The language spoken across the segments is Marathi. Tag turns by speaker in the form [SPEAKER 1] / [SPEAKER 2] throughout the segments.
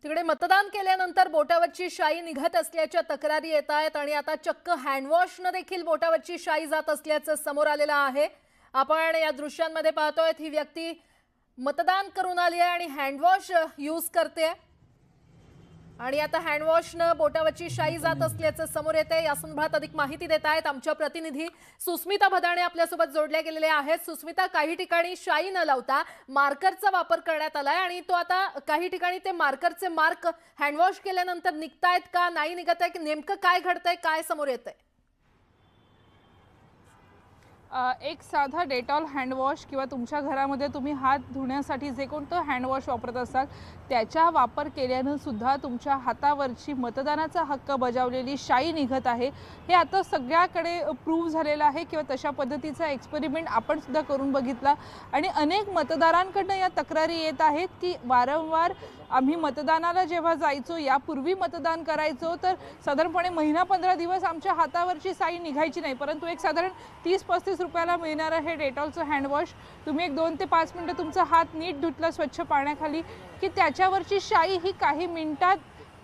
[SPEAKER 1] तिकडे मतदान केल्यानंतर बोटावरची शाई निघत असल्याच्या तक्रारी येत आहेत आणि आता चक्क हँडवॉशने देखील बोटावरची शाई जात असल्याचं समोर आलेलं आहे। आपण या दृश्यांमध्ये पाहतोय ही व्यक्ती मतदान करून आली आहे आणि हँडवॉश यूज करते आणि आता हँडवॉशने बोटावरची शाई जात असल्याचं समोर येते। या संदर्भात अधिक माहिती देत आहेत आमच्या प्रतिनिधी सुस्मिता भदाणे आपल्यासोबत जोडल्या गेलेल्या आहेत। सुस्मिता, काही ठिकाणी शाई न लावता मार्करचा वापर करण्यात आलाय आणि तो आता काही ठिकाणी ते मार्करचे मार्क हँडवॉश केल्यानंतर निघतायत का नाही निघत आहे की नेमकं काय घडतंय, काय समोर येतंय?
[SPEAKER 2] एक साधा डेटॉल हँडवॉश किंवा तुमच्या घरामध्ये तुम्ही हात धुण्यासाठी जे कोणतं हँडवॉश वापरत असाल त्याचा वापर केल्यानं सुद्धा तुमच्या हातावरची मतदानाचा हक्क बजावलेली शाई निघत आहे। हे आता सगळ्याकडे प्रूव्ह झालेलं आहे किंवा तशा पद्धतीचा एक्सपेरिमेंट आपण सुद्धा करून बघितला आणि अनेक मतदारांकडून या तक्रारी येत आहेत की वारंवार आम्ही मतदानाला जेव्हा जायचो, यापूर्वी मतदान करायचो तर साधारणपणे महिना 15 दिवस आमच्या हातावरची शाई निघायची नाही, परंतु एक साधारण 30-35 रुपयाला मिळणारं हे डेटॉलचं हँडवॉश तुम्ही एक 2 ते 5 मिनिटं तुमचा हात नीट धुतला स्वच्छ पाण्याखाली की त्याच्यावरची शाई ही काही मिनिटात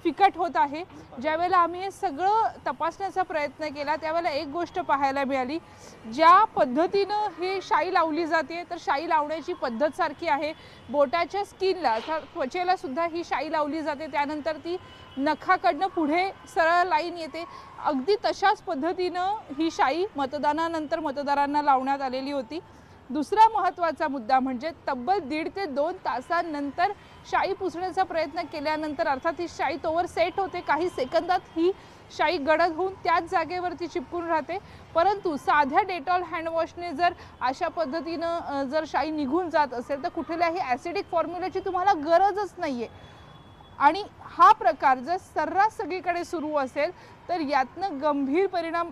[SPEAKER 2] फिकट होत आहे। ज्यावेळेला आम्ही हे सगळं तपासण्याचा प्रयत्न केला त्यावेळेला एक गोष्ट पाहायला मिळाली, ज्या पद्धतीनं हे शाई लावली जाते तर शाई लावण्याची पद्धत सारखी आहे। बोटाच्या स्किनला अर्थात त्वचेला सुद्धा ही शाई लावली जाते, त्यानंतर ती नखाकडनं पुढे सरळ लाईन येते। अगदी तशाच पद्धतीनं ही शाई मतदानानंतर मतदारांना लावण्यात आलेली होती। दुसरा महत्त्वाचा मुद्दा म्हणजे तब्बल 1.5 ते 2 तासांनंतर शाई पुसण्याचा प्रयत्न केल्यानंतर अर्थात ही शाई तोवर सेट होते, काही सेकंदात ही शाई गडद होऊन त्याच जागेवरती चिपकून राहते। परंतु साध्या डेटॉल हँडवॉशने जर अशा पद्धतीनं जर शाई निघून जात असेल तर कुठल्याही ॲसिडिक फॉर्म्युलाची तुम्हाला गरजच नाहीये आणि हा प्रकार जर सर्रास सगळीकडे सुरू असेल तर यातनं गंभीर परिणाम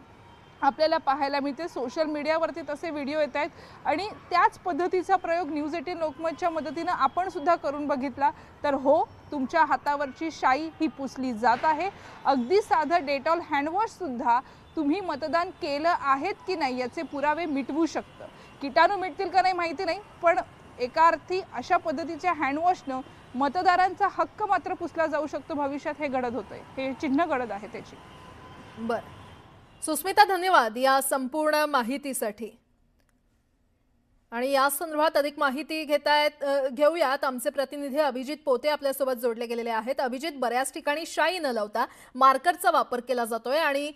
[SPEAKER 2] आपल्याला पाहायला मिळते। सोशल मीडियावरती तसे व्हिडिओ येत आहेत आणि त्याच पद्धतीचा प्रयोग न्यूज 18 लोकमतच्या मदतीनं आपण सुद्धा करून बघितला तर हो, तुमच्या हातावरची शाई ही पुसली जात आहे। अगदी साधं डेटॉल हँडवॉश सुद्धा तुम्ही मतदान केलं आहेत की नाही याचे पुरावे मिटवू शकतं। किटाणू मिटतील का नाही माहिती नाही, पण एका अर्थी अशा पद्धतीच्या हँडवॉशनं मतदारांचा हक्क मात्र पुसला जाऊ शकतो। भविष्यात हे घडत होतंय, हे चिन्ह घडत आहे त्याची।
[SPEAKER 1] बरं सुस्मिता, धन्यवाद या संपूर्ण माहितीसाठी। आणि या संदर्भात अधिक माहिती घेऊयात आमचे प्रतिनिधी अभिजित पोते आपल्यासोबत जोडले गेलेले आहेत। अभिजित, बऱ्याच ठिकाणी शाई न लावता मार्करचा वापर केला जातोय आणि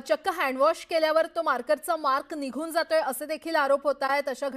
[SPEAKER 1] चक्क हँडवॉश केल्यावर तो मार्करचा मार्क निघून जातोय असे देखील आरोप होत आहेत। अशा